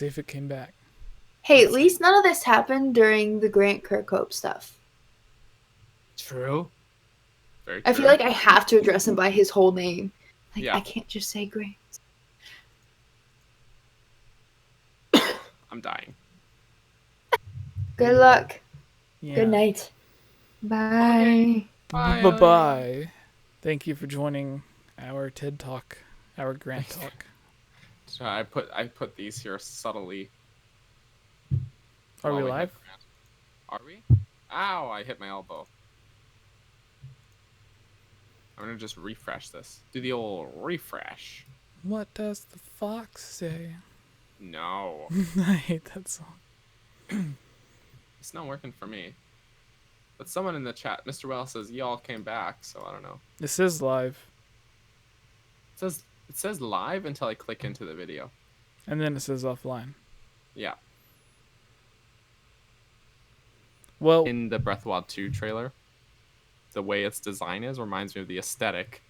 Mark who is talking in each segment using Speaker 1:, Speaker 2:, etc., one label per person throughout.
Speaker 1: see if it came back.
Speaker 2: Hey, at least none of this happened during the Grant Kirkhope stuff.
Speaker 3: True. Very
Speaker 2: I
Speaker 3: true.
Speaker 2: feel like I have to address him by his whole name. Like,
Speaker 3: Yeah.
Speaker 2: I can't just say Grant.
Speaker 3: I'm dying.
Speaker 2: Good luck.
Speaker 1: Yeah.
Speaker 2: Good night. Bye.
Speaker 1: Bye-bye. Thank you for joining our TED Talk, our Grant Talk.
Speaker 3: So I put these here subtly.
Speaker 1: Are we
Speaker 3: while
Speaker 1: live?
Speaker 3: Are we? Ow, I hit my elbow. I'm gonna just refresh this. Do the old refresh.
Speaker 1: What does the fox say?
Speaker 3: No.
Speaker 1: I hate that song.
Speaker 3: It's not working for me. But someone in the chat, Mr. Well, says y'all came back, so I don't know.
Speaker 1: This is live.
Speaker 3: It says live until I click into the video.
Speaker 1: And then it says offline.
Speaker 3: Yeah.
Speaker 1: Well,
Speaker 3: In the Breath of the Wild 2 trailer, the way its design is reminds me of the aesthetic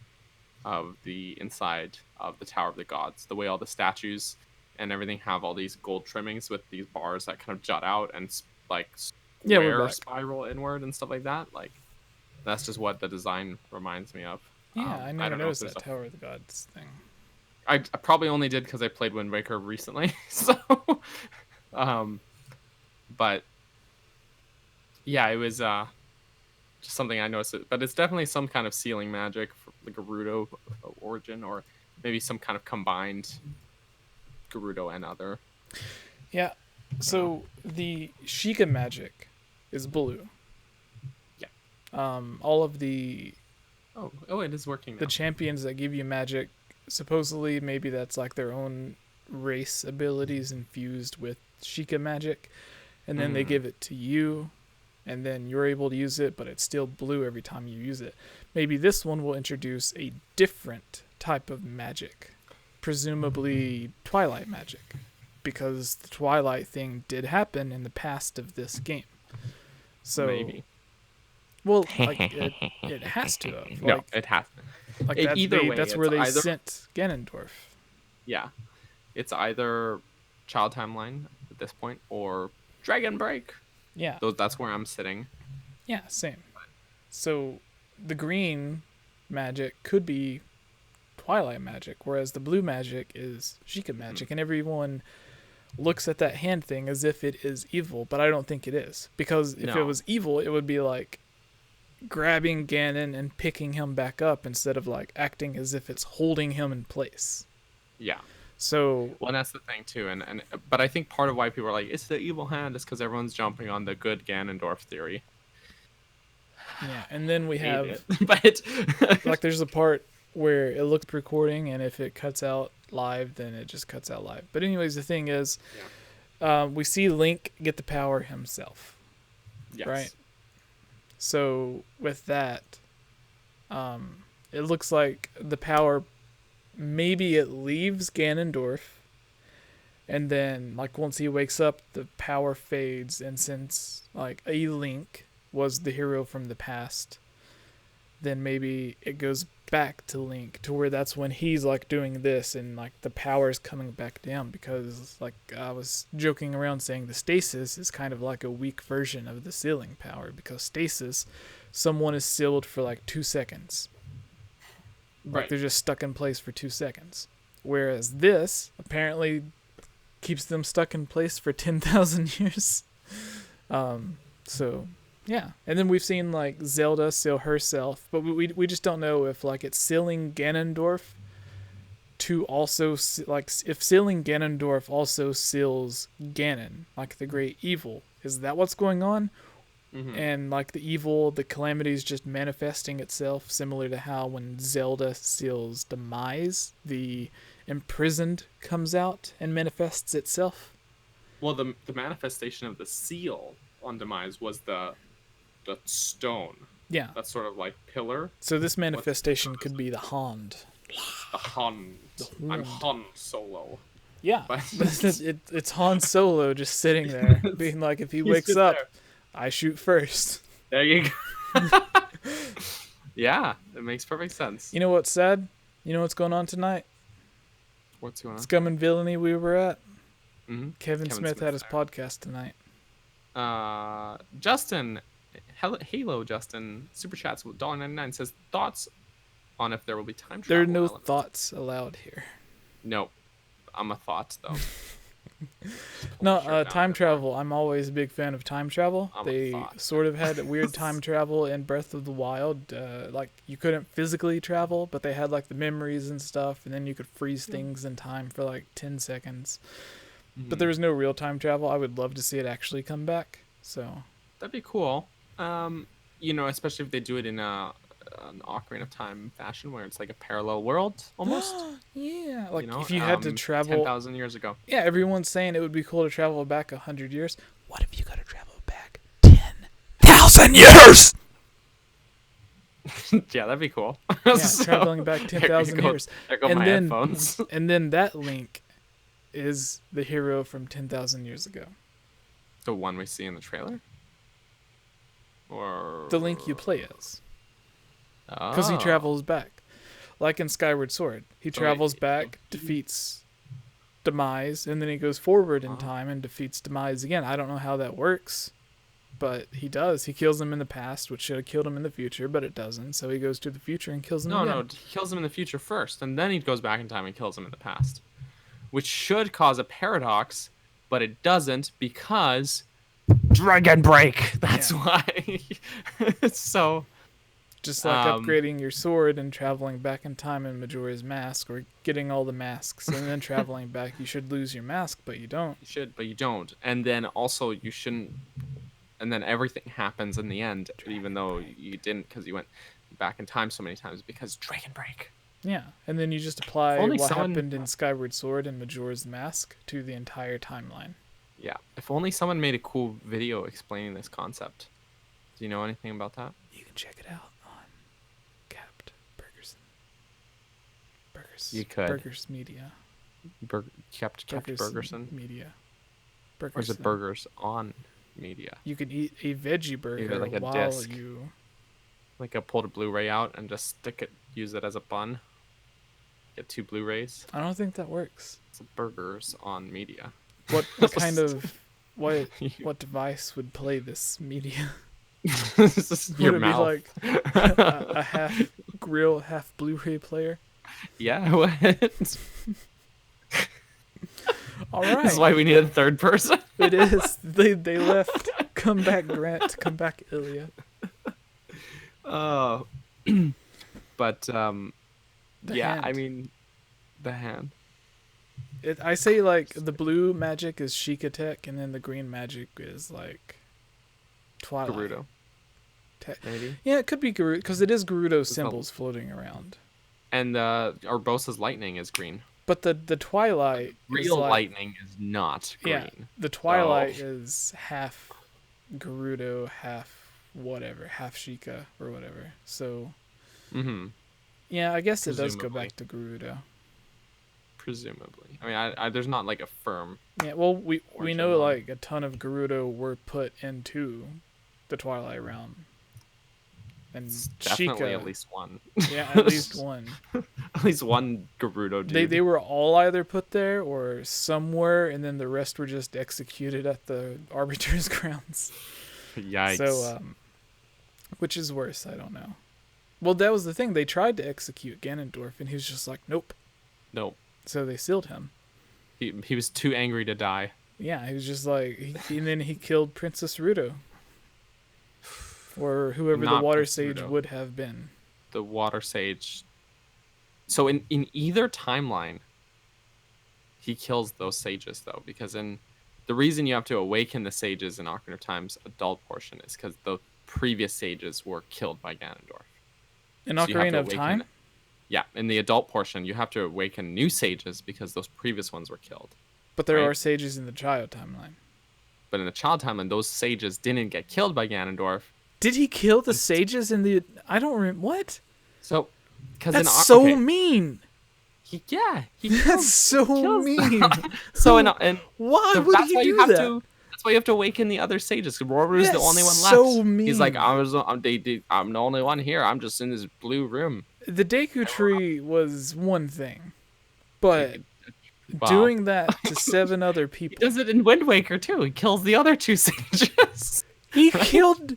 Speaker 3: of the inside of the Tower of the Gods. The way all the statues and everything have all these gold trimmings with these bars that kind of jut out and like square spiral inward and stuff like that. Like, that's just what the design reminds me of.
Speaker 1: Yeah, I never noticed that
Speaker 3: there's
Speaker 1: Tower of the Gods thing.
Speaker 3: I probably only did because I played Wind Waker recently. So, but yeah, it was just something I noticed. But it's definitely some kind of sealing magic, for the Gerudo origin, or maybe some kind of combined Gerudo and other.
Speaker 1: Yeah, so the Sheikah magic is blue.
Speaker 3: Yeah.
Speaker 1: All of the
Speaker 3: Oh, it is working now.
Speaker 1: The champions that give you magic, supposedly maybe that's like their own race abilities infused with Sheikah magic, and then they give it to you, and then you're able to use it, but it's still blue every time you use it. Maybe this one will introduce a different type of magic, presumably Twilight magic, because the Twilight thing did happen in the past of this game. So
Speaker 3: maybe.
Speaker 1: Well, like it has to have.
Speaker 3: No,
Speaker 1: Like,
Speaker 3: it has.
Speaker 1: like
Speaker 3: Either way,
Speaker 1: that's where they sent Ganondorf.
Speaker 3: Yeah, it's either Child Timeline at this point or Dragon Break.
Speaker 1: Yeah.
Speaker 3: That's where I'm sitting.
Speaker 1: Yeah, same. So the green magic could be Twilight magic, whereas the blue magic is Sheikah magic, and everyone looks at that hand thing as if it is evil, but I don't think it is, because if it was evil, it would be like grabbing Ganon and picking him back up instead of like acting as if it's holding him in place.
Speaker 3: Yeah.
Speaker 1: So
Speaker 3: well, and that's the thing too, and but I think part of why people are like it's the evil hand is because everyone's jumping on the good Ganondorf theory.
Speaker 1: Yeah, and then we have
Speaker 3: but
Speaker 1: like there's a part where it looks recording, and if it cuts out live, then it just cuts out live. But anyways, the thing is, we see Link get the power himself.
Speaker 3: Yes.
Speaker 1: Right. So with that, it looks like the power, maybe it leaves Ganondorf, and then like once he wakes up, the power fades, and since like a Link was the hero from the past, then maybe it goes back to Link, to where that's when he's like doing this, and like the power is coming back down, because like I was joking around saying the stasis is kind of like a weak version of the sealing power, because stasis, someone is sealed for like 2 seconds. Like they're just stuck in place for 2 seconds. Whereas this apparently keeps them stuck in place for 10,000 years. So yeah, and then we've seen like Zelda seal herself, but we just don't know if like it's sealing Ganondorf to also like if sealing Ganondorf also seals Ganon, like the great evil. Is that what's going on? Mm-hmm. And like the evil, the calamity is just manifesting itself, similar to how when Zelda seals Demise, the imprisoned comes out and manifests itself.
Speaker 3: Well, the manifestation of the seal on Demise was the stone.
Speaker 1: Yeah.
Speaker 3: That's sort of like pillar.
Speaker 1: So this manifestation could be the Hond.
Speaker 3: The Hond. I'm Han Solo.
Speaker 1: Yeah. It's Han Solo just sitting there, being like, if he wakes up, I shoot first.
Speaker 3: There you go. Yeah, it makes perfect sense.
Speaker 1: You know what's sad? You know what's going on tonight?
Speaker 3: What's going on?
Speaker 1: Scum and Villainy we were at. Kevin Smith had his
Speaker 3: there.
Speaker 1: podcast tonight.
Speaker 3: Justin, Halo Justin, super chats with $1.99 says thoughts on if there will be time travel.
Speaker 1: There are no
Speaker 3: elements.
Speaker 1: thoughts allowed here.
Speaker 3: No, I'm a thought though.
Speaker 1: No, time travel. I'm always a big fan of time travel.
Speaker 3: I'm a
Speaker 1: They
Speaker 3: thought.
Speaker 1: sort of had weird time travel in Breath of the Wild. Like you couldn't physically travel, but they had like the memories and stuff, and then you could freeze things in time for like 10 seconds. But there was no real time travel. I would love to see it actually come back. So
Speaker 3: That'd be cool. Especially if they do it in an Ocarina of Time fashion, where it's like a parallel world almost.
Speaker 1: yeah, like if you had to travel
Speaker 3: 10,000 years ago.
Speaker 1: Yeah, everyone's saying it would be cool to travel back 100 years. What if you got to travel back 10,000 years?
Speaker 3: Yeah, that'd be cool.
Speaker 1: Yeah, traveling back 10,000 years.
Speaker 3: There go
Speaker 1: And
Speaker 3: my
Speaker 1: then-
Speaker 3: headphones.
Speaker 1: And then that Link is the hero from 10,000 years ago.
Speaker 3: The one we see in the trailer? Or
Speaker 1: The Link you play as. Because he travels back. Like in Skyward Sword. He travels back, defeats Demise, and then he goes forward in time and defeats Demise again. I don't know how that works, but he does. He kills him in the past, which should have killed him in the future, but it doesn't. So he goes to the future and kills him again.
Speaker 3: No, he kills him in the future first, and then he goes back in time and kills him in the past. Which should cause a paradox, but it doesn't because Dragon Break. That's why. So
Speaker 1: Just like upgrading your sword and traveling back in time in Majora's Mask, or getting all the masks and then traveling back. You should lose your mask, but you don't.
Speaker 3: you should, but you don't. And then also you shouldn't. And then everything happens in the end, even though you didn't, because you went back in time so many times because Dragon Break.
Speaker 1: Yeah, and then you just apply
Speaker 3: only
Speaker 1: what
Speaker 3: someone-
Speaker 1: happened in Skyward Sword and Majora's Mask to the entire timeline.
Speaker 3: Yeah. If only someone made a cool video explaining this concept. Do you know anything about that?
Speaker 1: You can check it out on Capped Burgers.
Speaker 3: You could.
Speaker 1: Burgers Media.
Speaker 3: Kept Burgerson?
Speaker 1: Media.
Speaker 3: Or is it
Speaker 1: Burgerson.
Speaker 3: burgers on media?
Speaker 1: You can eat a veggie burger
Speaker 3: like a
Speaker 1: while
Speaker 3: disc.
Speaker 1: you...
Speaker 3: Like I pulled a Blu-ray out and just use it as a bun. Get 2 Blu-rays.
Speaker 1: I don't think that works.
Speaker 3: It's burgers on media.
Speaker 1: What kind of... What device would play this media?
Speaker 3: This is your
Speaker 1: Would it
Speaker 3: mouth.
Speaker 1: be like a half grill, half Blu-ray player?
Speaker 3: Yeah, what?
Speaker 1: All right.
Speaker 3: That's why we need a third person.
Speaker 1: It is. They left. Come back, Grant. Come back, Ilya.
Speaker 3: Oh. But
Speaker 1: The
Speaker 3: yeah,
Speaker 1: hand.
Speaker 3: I mean the hand.
Speaker 1: I say like the blue magic is Sheikah Tech, and then the green magic is like Twilight.
Speaker 3: Gerudo.
Speaker 1: Tech.
Speaker 3: Maybe.
Speaker 1: Yeah, it could be Gerudo because it is Gerudo symbols floating around.
Speaker 3: And Urbosa's lightning is green.
Speaker 1: But the Twilight is
Speaker 3: Real
Speaker 1: like,
Speaker 3: lightning is not green.
Speaker 1: yeah, the Twilight is half Gerudo, half whatever, half Sheikah or whatever. So
Speaker 3: Mm-hmm.
Speaker 1: yeah, I guess it does go
Speaker 3: Presumably.
Speaker 1: back to Gerudo.
Speaker 3: Presumably. I mean, I there's not like a firm.
Speaker 1: Yeah, well, we
Speaker 3: Origin
Speaker 1: know
Speaker 3: on.
Speaker 1: like a ton of Gerudo were put into the Twilight Realm, and
Speaker 3: It's definitely
Speaker 1: Sheikah,
Speaker 3: at least one.
Speaker 1: yeah, at least one.
Speaker 3: At least one Gerudo dude.
Speaker 1: They were all either put there or somewhere, and then the rest were just executed at the Arbiter's grounds.
Speaker 3: Yikes.
Speaker 1: So, which is worse? I don't know. Well, that was the thing. They tried to execute Ganondorf, and he was just like, nope.
Speaker 3: Nope.
Speaker 1: So they sealed him.
Speaker 3: He was too angry to die.
Speaker 1: Yeah, he was just like, and then he killed Princess Ruto. Or whoever
Speaker 3: Not
Speaker 1: the Water
Speaker 3: Princess
Speaker 1: Sage
Speaker 3: Ruto.
Speaker 1: would have been.
Speaker 3: The water sage. So in either timeline, he kills those sages though, because in the reason you have to awaken the sages in Ocarina of Time's adult portion is because the previous sages were killed by Ganondorf.
Speaker 1: In
Speaker 3: So you have to
Speaker 1: Ocarina of
Speaker 3: awaken-
Speaker 1: Time?
Speaker 3: Yeah, in the adult portion, you have to awaken new sages because those previous ones were killed.
Speaker 1: But there
Speaker 3: right.
Speaker 1: are sages in the child timeline.
Speaker 3: But in the child timeline, those sages didn't get killed by Ganondorf.
Speaker 1: Did he kill the sages in the... I don't remember... What?
Speaker 3: So, because
Speaker 1: That's so mean.
Speaker 3: he
Speaker 1: That's
Speaker 3: kills-
Speaker 1: so
Speaker 3: kills
Speaker 1: mean.
Speaker 3: them. So and
Speaker 1: Why
Speaker 3: so
Speaker 1: would
Speaker 3: that's
Speaker 1: he
Speaker 3: why
Speaker 1: do
Speaker 3: you have
Speaker 1: that?
Speaker 3: to. That's why you have to awaken the other sages. Roru's the
Speaker 1: That's
Speaker 3: only one left.
Speaker 1: so
Speaker 3: He's like,
Speaker 1: mean.
Speaker 3: I'm the only one here. I'm just in this blue room.
Speaker 1: The Deku Tree was one thing. But
Speaker 3: Well,
Speaker 1: Doing that to 7 other
Speaker 3: he
Speaker 1: people.
Speaker 3: does it in Wind Waker too. He kills the other 2 sages.
Speaker 1: He killed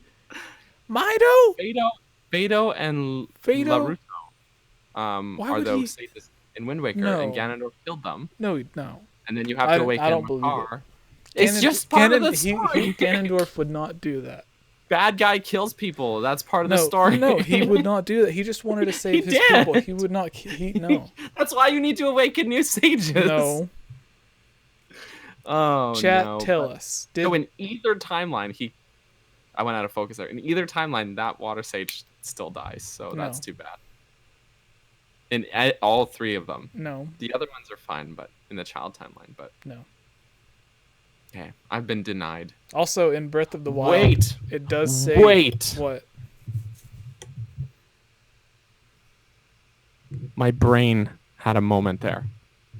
Speaker 1: Mido?
Speaker 3: Beto and
Speaker 1: Fado?
Speaker 3: Laruto
Speaker 1: Why
Speaker 3: are
Speaker 1: would
Speaker 3: those
Speaker 1: he?
Speaker 3: sages in Wind Waker,
Speaker 1: No.
Speaker 3: and Ganondorf killed them.
Speaker 1: No.
Speaker 3: And then you have to awaken
Speaker 1: I don't believe
Speaker 3: Makar.
Speaker 1: it.
Speaker 3: It's just part of the story.
Speaker 1: Ganondorf would not do that.
Speaker 3: Bad guy kills people. That's part of the
Speaker 1: No,
Speaker 3: story.
Speaker 1: no, he would not do that. He just wanted to save his
Speaker 3: did.
Speaker 1: people. He would not. No.
Speaker 3: That's why you need to awaken new sages.
Speaker 1: No.
Speaker 3: Oh,
Speaker 1: Chat,
Speaker 3: no.
Speaker 1: tell us.
Speaker 3: So in either timeline, I went out of focus there. In either timeline, that water sage still dies. So that's too bad. In all 3 of them.
Speaker 1: No.
Speaker 3: The other ones are fine, but in the child timeline. But
Speaker 1: No.
Speaker 3: okay, I've been denied.
Speaker 1: Also, in Breath of the Wild,
Speaker 3: Wait.
Speaker 1: it does say what?
Speaker 3: My brain had a moment there.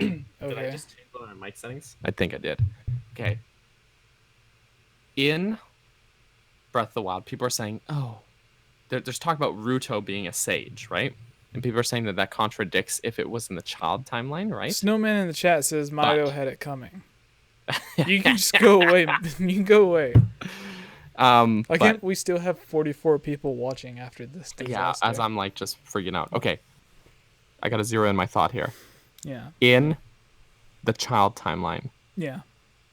Speaker 1: Okay.
Speaker 3: Did I just change one of my mic settings? I think I did. Okay. In Breath of the Wild, people are saying, oh, there's talk about Ruto being a sage, right? And people are saying that contradicts if it was in the child timeline, right?
Speaker 1: Snowman in the chat says Mido had it coming. You can just go away. You can go away. We still have 44 people watching after this disaster.
Speaker 3: Yeah, as I'm like just freaking out. Okay. I got to zero in my thought here.
Speaker 1: Yeah.
Speaker 3: In the child timeline.
Speaker 1: Yeah.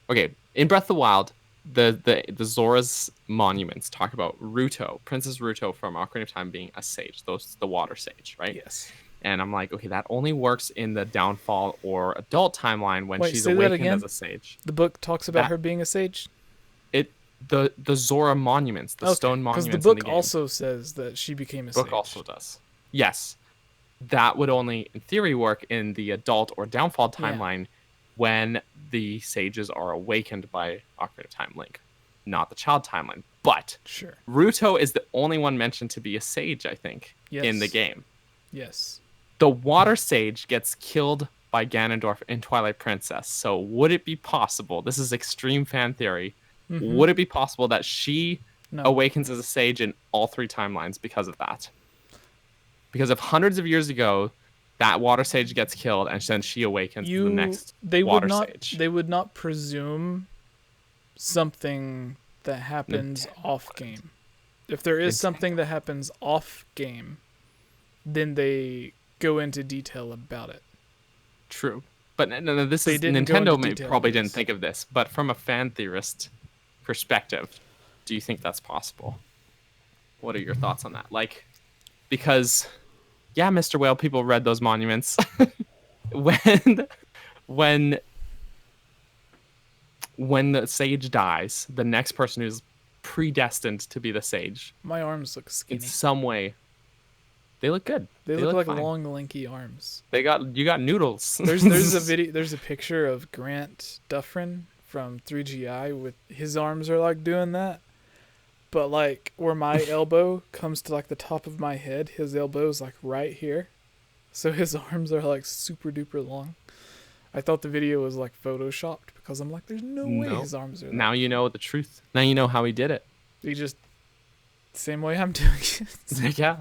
Speaker 3: Okay, in Breath of the Wild, the Zora's monuments talk about Ruto, Princess Ruto from Ocarina of Time being a sage, the water sage, right?
Speaker 1: Yes.
Speaker 3: And I'm like, okay, that only works in the downfall or adult timeline when she's
Speaker 1: say that
Speaker 3: awakened
Speaker 1: again?
Speaker 3: as a sage.
Speaker 1: The book talks about her being a sage?
Speaker 3: The Zora monuments, the stone monuments.
Speaker 1: Because the book also says that she became a sage.
Speaker 3: The book also does. Yes. That would only, in theory, work in the adult or downfall timeline when the sages are awakened by Ocarina of Time Link, not the child timeline. But
Speaker 1: sure,
Speaker 3: Ruto is the only one mentioned to be a sage, I think, in the game.
Speaker 1: Yes.
Speaker 3: The water sage gets killed by Ganondorf in Twilight Princess. So would it be possible, this is extreme fan theory, would it be possible that she awakens as a sage in all 3 timelines because of that? Because if hundreds of years ago, that water sage gets killed and then she awakens to the next water sage.
Speaker 1: They would not presume something that happens off game. If there is something that happens off game, then they go into detail about it.
Speaker 3: True. But no, this is Nintendo probably didn't think of this, but from a fan theorist perspective, do you think that's possible? What are your thoughts on that? Like, because yeah, Mr. Whale, people read those monuments. when the sage dies, the next person who's predestined to be the sage.
Speaker 1: My arms look skinny.
Speaker 3: In some way, they look good.
Speaker 1: They look like
Speaker 3: fine.
Speaker 1: long, lanky arms.
Speaker 3: You got noodles.
Speaker 1: There's a video. There's a picture of Grant Dufferin from 3GI with his arms are like doing that. But like where my elbow comes to like the top of my head, his elbow is like right here. So his arms are like super duper long. I thought the video was like photoshopped because I'm like, there's no way his arms are that.
Speaker 3: Now you know the truth. Now you know how he did it.
Speaker 1: He just same way I'm doing it.
Speaker 3: Yeah.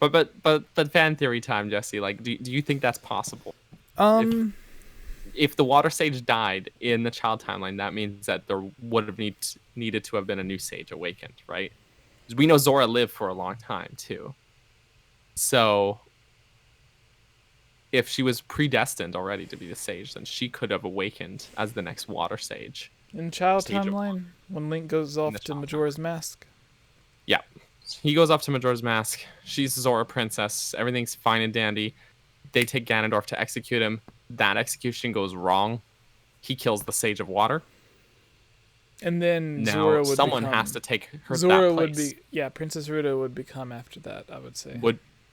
Speaker 3: But fan theory time, Jesse. Like, do you think that's possible? If the water sage died in the child timeline, that means that there would have needed to have been a new sage awakened, right? We know Zora lived for a long time too. So if she was predestined already to be the sage, then she could have awakened as the next water sage.
Speaker 1: In child timeline, when Link goes off to Majora's Mask.
Speaker 3: Yeah. He goes up to Majora's Mask. She's Zora Princess. Everything's fine and dandy. They take Ganondorf to execute him. That execution goes wrong. He kills the Sage of Water.
Speaker 1: And then Zora would
Speaker 3: has to take her
Speaker 1: Zora
Speaker 3: that place.
Speaker 1: would be Princess Ruto would become after that, I would say.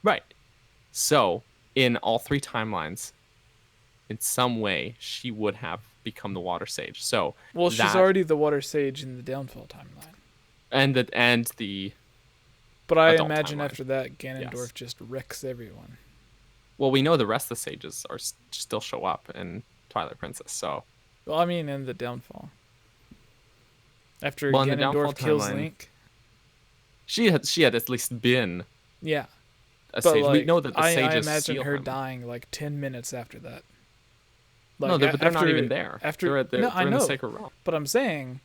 Speaker 3: Right. So, in all 3 timelines, in some way, she would have become the Water Sage. So,
Speaker 1: she's already the Water Sage in the Downfall timeline.
Speaker 3: And
Speaker 1: But I imagine timeline. After that, Ganondorf just wrecks everyone.
Speaker 3: Well, we know the rest of the sages are still show up in Twilight Princess, so...
Speaker 1: Well, I mean, in the Downfall. After Ganondorf kills Link.
Speaker 3: She had at least been a
Speaker 1: but
Speaker 3: sage.
Speaker 1: Like,
Speaker 3: we know that the sages
Speaker 1: I imagine her
Speaker 3: him.
Speaker 1: dying like 10 minutes after that.
Speaker 3: No,
Speaker 1: Like
Speaker 3: they're not even there.
Speaker 1: After
Speaker 3: they're
Speaker 1: I
Speaker 3: in the
Speaker 1: know,
Speaker 3: Sacred Realm.
Speaker 1: but I'm saying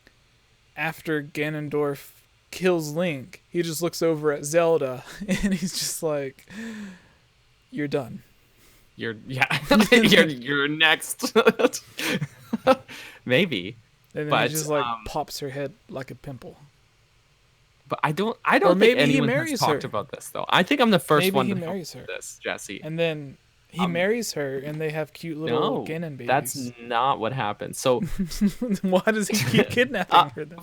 Speaker 1: after Ganondorf kills Link, he just looks over at Zelda and he's just like, "You're done."
Speaker 3: You're next. Maybe.
Speaker 1: And then
Speaker 3: But
Speaker 1: he just like pops her head like a pimple.
Speaker 3: but I don't
Speaker 1: Or
Speaker 3: think
Speaker 1: maybe he
Speaker 3: anyone has
Speaker 1: marries
Speaker 3: talked
Speaker 1: her.
Speaker 3: about this though. I think I'm the first
Speaker 1: Maybe
Speaker 3: one
Speaker 1: he
Speaker 3: to know
Speaker 1: marries her.
Speaker 3: this, Jesse.
Speaker 1: And then he marries her, and they have cute little
Speaker 3: No,
Speaker 1: Ganon babies.
Speaker 3: that's not what happened. So
Speaker 1: Why does he keep kidnapping her then?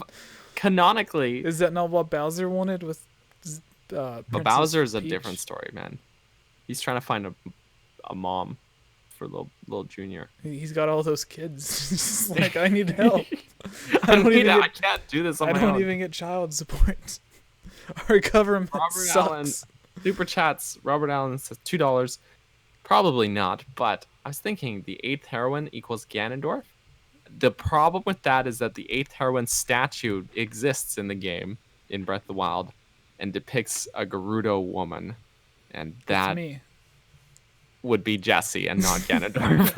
Speaker 3: canonically,
Speaker 1: Is that not what Bowser wanted with
Speaker 3: but
Speaker 1: Princess
Speaker 3: Bowser is a
Speaker 1: Peach?
Speaker 3: different story, man. He's trying to find a mom for little Junior.
Speaker 1: He's got all those kids. It's just like, I need help.
Speaker 3: I can't do this on
Speaker 1: I
Speaker 3: my
Speaker 1: don't
Speaker 3: own.
Speaker 1: even get child support. Our government
Speaker 3: Robert
Speaker 1: sucks.
Speaker 3: Allen, super chats. Robert Allen says $2. Probably not, but I was thinking the 8th heroine equals Ganondorf. The problem with that is that the 8th heroine statue exists in the game in Breath of the Wild and depicts a Gerudo woman, and
Speaker 1: That's
Speaker 3: that
Speaker 1: me.
Speaker 3: would be Jesse and not Ganondorf.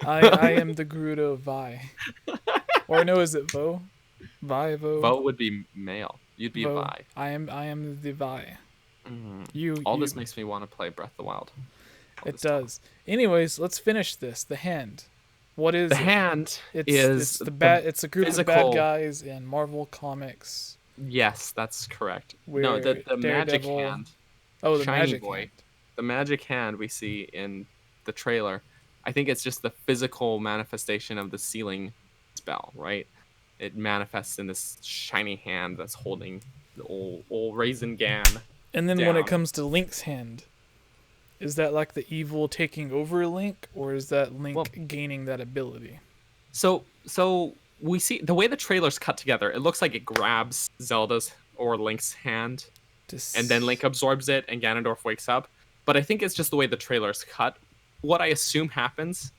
Speaker 1: I am the Gerudo Vi. Or no, is it Vo? Vi, Vo?
Speaker 3: Vo would be male. You'd be
Speaker 1: Vo.
Speaker 3: a Vi.
Speaker 1: I am the Vi.
Speaker 3: All
Speaker 1: You.
Speaker 3: this makes me want to play Breath of the Wild.
Speaker 1: It does. Anyways, let's finish this. The hand. What is
Speaker 3: The
Speaker 1: it?
Speaker 3: hand
Speaker 1: It's a group of
Speaker 3: physical-
Speaker 1: bad guys in Marvel Comics.
Speaker 3: Yes, that's correct.
Speaker 1: Where
Speaker 3: No, the magic
Speaker 1: Daredevil-
Speaker 3: hand.
Speaker 1: Oh, the
Speaker 3: Shiny
Speaker 1: magic
Speaker 3: boy.
Speaker 1: hand.
Speaker 3: The magic hand we see in the trailer, I think it's just the physical manifestation of the sealing spell, right? It manifests in this shiny hand that's holding the old Raisin Gan.
Speaker 1: And then when
Speaker 3: down.
Speaker 1: it comes to Link's hand, is that like the evil taking over Link, or is that Link gaining that ability?
Speaker 3: So we see the way the trailer's cut together. It looks like it grabs Zelda's or Link's hand, and then Link absorbs it, and Ganondorf wakes up. But I think it's just the way the trailer's cut. What I assume happens.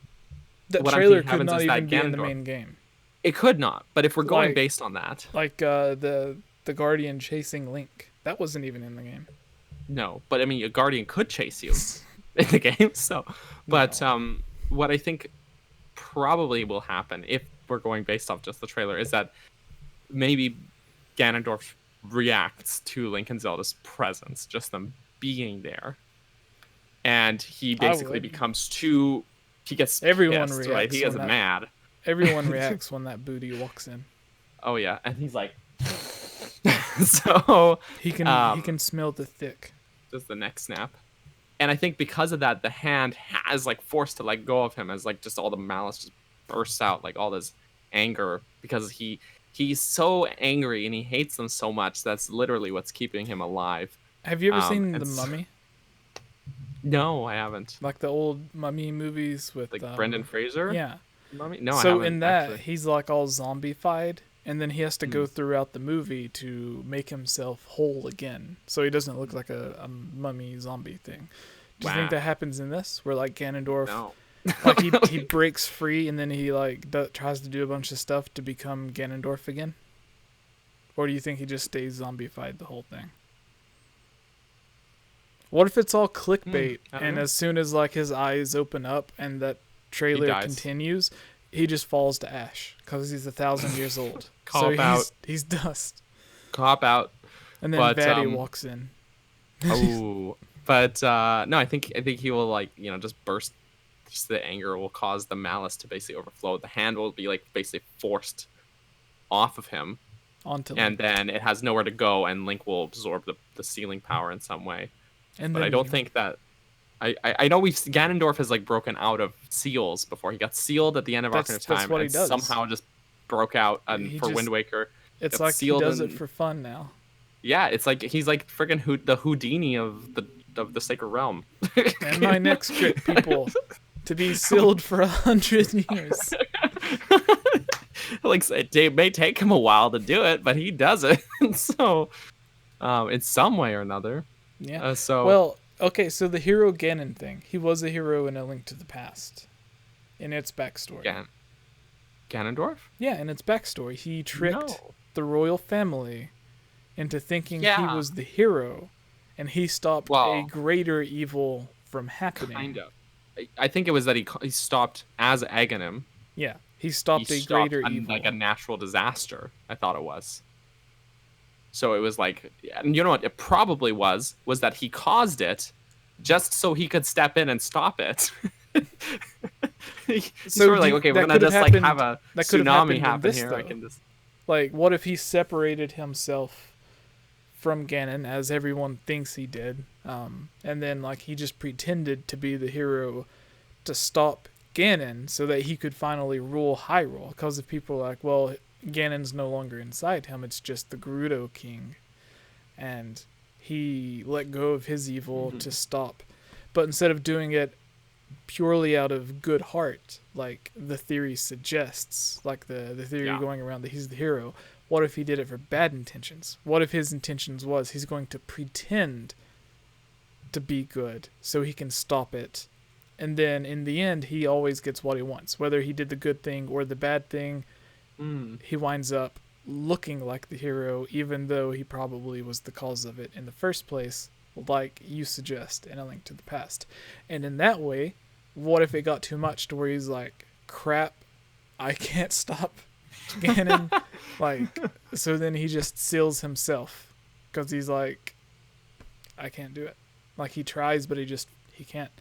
Speaker 1: That
Speaker 3: what I'm
Speaker 1: trailer
Speaker 3: thinking
Speaker 1: could
Speaker 3: happens
Speaker 1: not
Speaker 3: is that
Speaker 1: even be in the
Speaker 3: Ganondorf-
Speaker 1: main game.
Speaker 3: It could not, but if we're going
Speaker 1: Like-
Speaker 3: based on that,
Speaker 1: Like the Guardian chasing Link. That wasn't even in the game.
Speaker 3: no. But I mean, a Guardian could chase you in the game. So, but what I think probably will happen if we're going based off just the trailer is that maybe Ganondorf reacts to Link and Zelda's presence, just them being there, and he basically becomes too. He gets
Speaker 1: Everyone
Speaker 3: pissed,
Speaker 1: reacts
Speaker 3: right? He gets
Speaker 1: when that-
Speaker 3: mad.
Speaker 1: Everyone reacts when that booty walks in.
Speaker 3: Oh yeah, and he's like, so
Speaker 1: He can smell the thick.
Speaker 3: just the neck snap. And I think because of that, the hand has like forced to let go of him as like just all the malice just bursts out, like all this anger because he's so angry and he hates them so much. That's literally what's keeping him alive.
Speaker 1: Have you ever seen The
Speaker 3: it's-
Speaker 1: Mummy?
Speaker 3: No, I haven't.
Speaker 1: Like the old Mummy movies with
Speaker 3: Like Brendan Fraser?
Speaker 1: Yeah.
Speaker 3: Mummy? No, I
Speaker 1: So
Speaker 3: haven't.
Speaker 1: in that,
Speaker 3: actually.
Speaker 1: he's like all zombified, and then he has to go throughout the movie to make himself whole again, so he doesn't look like a mummy zombie thing. Do you think
Speaker 3: Wow.
Speaker 1: that happens in this, where like Ganondorf,
Speaker 3: No.
Speaker 1: like he breaks free and then he like tries to do a bunch of stuff to become Ganondorf again? Or do you think he just stays zombified the whole thing? What if it's all clickbait,
Speaker 3: I don't
Speaker 1: and
Speaker 3: know.
Speaker 1: as soon as like his eyes open up and that trailer
Speaker 3: dies.
Speaker 1: continues, he just falls to ash because he's 1,000 years old.
Speaker 3: Cop out.
Speaker 1: He's dust.
Speaker 3: Cop out.
Speaker 1: And then
Speaker 3: But,
Speaker 1: Vatty walks in.
Speaker 3: Oh, but no, I think he will like just burst. Just the anger will cause the malice to basically overflow. The hand will be like basically forced off of him,
Speaker 1: Onto
Speaker 3: and
Speaker 1: Link.
Speaker 3: then it has nowhere to go, and Link will absorb the sealing power in some way.
Speaker 1: And
Speaker 3: But
Speaker 1: then
Speaker 3: I don't think that. I know Ganondorf has like broken out of seals before. He got sealed at the end of Ocarina of
Speaker 1: That's
Speaker 3: Time,
Speaker 1: what he
Speaker 3: and
Speaker 1: does.
Speaker 3: somehow just broke out
Speaker 1: He
Speaker 3: for
Speaker 1: just-
Speaker 3: Wind Waker.
Speaker 1: it's
Speaker 3: got
Speaker 1: like he
Speaker 3: sealed
Speaker 1: does it
Speaker 3: and-
Speaker 1: for fun now.
Speaker 3: Yeah, it's like he's like freaking the Houdini of the Sacred Realm.
Speaker 1: And my next trick, people, to be sealed for 100 years.
Speaker 3: Like it may take him a while to do it, but he does it. So, in some way or another.
Speaker 1: Yeah.
Speaker 3: So
Speaker 1: Well, okay, so the hero Ganon thing. He was a hero in A Link to the Past. In its backstory.
Speaker 3: Ganondorf?
Speaker 1: Yeah, in its backstory. He tricked
Speaker 3: No.
Speaker 1: the royal family into thinking he
Speaker 3: Yeah.
Speaker 1: was the hero, and he stopped
Speaker 3: Well,
Speaker 1: a greater evil from happening.
Speaker 3: Kind of. I think it was that he stopped as Aghanim.
Speaker 1: Yeah, he
Speaker 3: He
Speaker 1: stopped a
Speaker 3: stopped
Speaker 1: greater evil.
Speaker 3: like a natural disaster. I thought it was. So it was like, and you know what? It probably was that he caused it, just so he could step in and stop it. He's
Speaker 1: So
Speaker 3: sort of like, okay, we're
Speaker 1: that
Speaker 3: gonna
Speaker 1: could have
Speaker 3: just like
Speaker 1: happened-
Speaker 3: have a
Speaker 1: that could have
Speaker 3: tsunami
Speaker 1: happened in
Speaker 3: happen
Speaker 1: this,
Speaker 3: here. I
Speaker 1: though.
Speaker 3: can just.
Speaker 1: Like, what if he separated himself from Ganon, as everyone thinks he did, and then like he just pretended to be the hero to stop Ganon so that he could finally rule Hyrule? Because if people are like, well, Ganon's no longer inside him, it's just the Gerudo King, and he let go of his evil to stop. But instead of doing it purely out of good heart, like the theory suggests, like the theory going around that he's the hero, what if he did it for bad intentions? What if his intentions was he's going to pretend to be good so he can stop it, and then in the end he always gets what he wants, whether he did the good thing or the bad thing. He winds up looking like the hero, even though he probably was the cause of it in the first place, like you suggest in A Link to the Past. And in that way, what if it got too much to where he's like, crap, I can't stop Ganon? Like, so then he just seals himself, because he's like, I can't do it. Like, he tries, but he can't.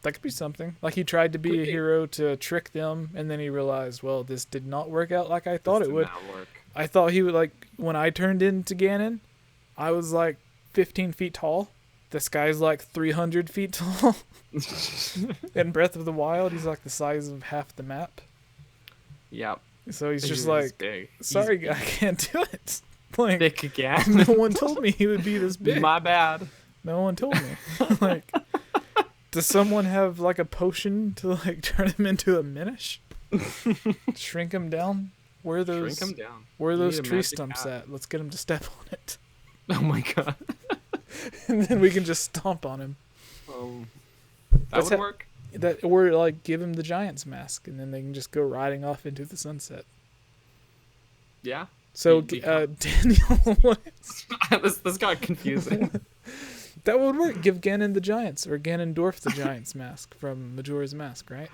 Speaker 1: That could be something. Like, he tried to be a hero to trick them, and then he realized, well, this did not work out like I thought it would. I thought he would, like, when I turned into Ganon, I was like 15 feet tall. This guy's like 300 feet tall. In Breath of the Wild, he's like the size of half the map.
Speaker 3: Yep.
Speaker 1: So he's just like,
Speaker 3: big.
Speaker 1: Sorry, I can't do it. Like,
Speaker 3: Big again.
Speaker 1: No one told me he would be this big.
Speaker 3: My bad.
Speaker 1: No one told me. Like, does someone have like a potion to like turn him into a Minish? Shrink him down? Where are those tree stumps at? Let's get him to step on it.
Speaker 3: Oh my god.
Speaker 1: And then we can just stomp on him.
Speaker 3: That would work.
Speaker 1: Or like give him the Giant's Mask, and then they can just go riding off into the sunset.
Speaker 3: Yeah.
Speaker 1: So Daniel,
Speaker 3: this got confusing.
Speaker 1: That would work. Give Ganon the Giants, or Ganondorf the Giant's Mask from Majora's Mask, right?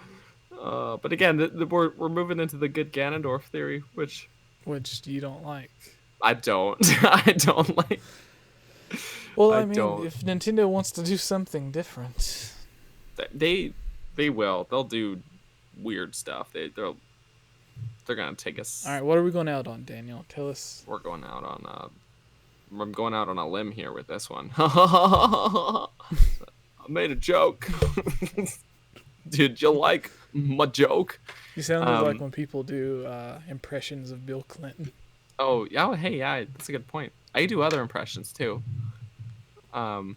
Speaker 3: But again, we're moving into the good Ganondorf theory, which
Speaker 1: you don't like.
Speaker 3: I don't. I don't like.
Speaker 1: Well, I mean, if Nintendo wants to do something different,
Speaker 3: they will. They'll do weird stuff. They're gonna take us.
Speaker 1: All right, what are we going out on, Daniel? Tell us.
Speaker 3: We're going out on. I'm going out on a limb here with this one. I made a joke. Dude, you like my joke?
Speaker 1: You sounded like when people do impressions of Bill Clinton.
Speaker 3: Oh, yeah. Hey, yeah, that's a good point. I do other impressions too. I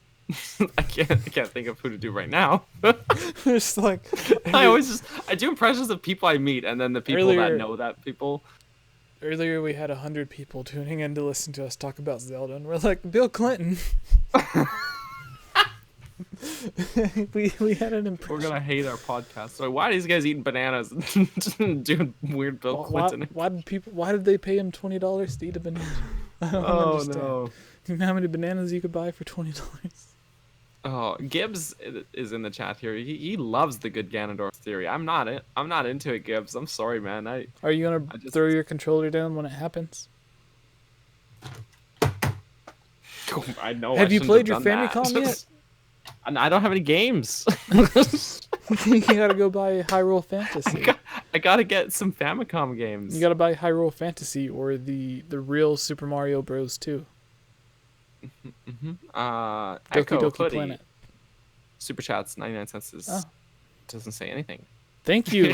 Speaker 3: can't think of who to do right now.
Speaker 1: It's like
Speaker 3: I do impressions of people I meet, and then the people that know that people.
Speaker 1: Earlier, we had 100 people tuning in to listen to us talk about Zelda, and we're like, Bill Clinton. we had an impression.
Speaker 3: We're gonna hate our podcast. So why are these guys eating bananas and doing weird Bill Clinton?
Speaker 1: Why did they pay him $20 to eat a banana? I don't understand. No. Do you know how many bananas you could buy for $20?
Speaker 3: Oh, Gibbs is in the chat here. He loves the good Ganondorf theory. I'm not into it, Gibbs. I'm sorry, man.
Speaker 1: Are you gonna throw your controller down when it happens?
Speaker 3: I know.
Speaker 1: Have you played your Famicom yet?
Speaker 3: I don't have any games.
Speaker 1: You gotta go buy Hyrule Fantasy.
Speaker 3: I gotta get some Famicom games.
Speaker 1: You gotta buy Hyrule Fantasy or the real Super Mario Bros. 2.
Speaker 3: Echo
Speaker 1: Doki
Speaker 3: Hoodie.
Speaker 1: Planet.
Speaker 3: Super chats, 99 cents doesn't say anything.
Speaker 1: Thank you.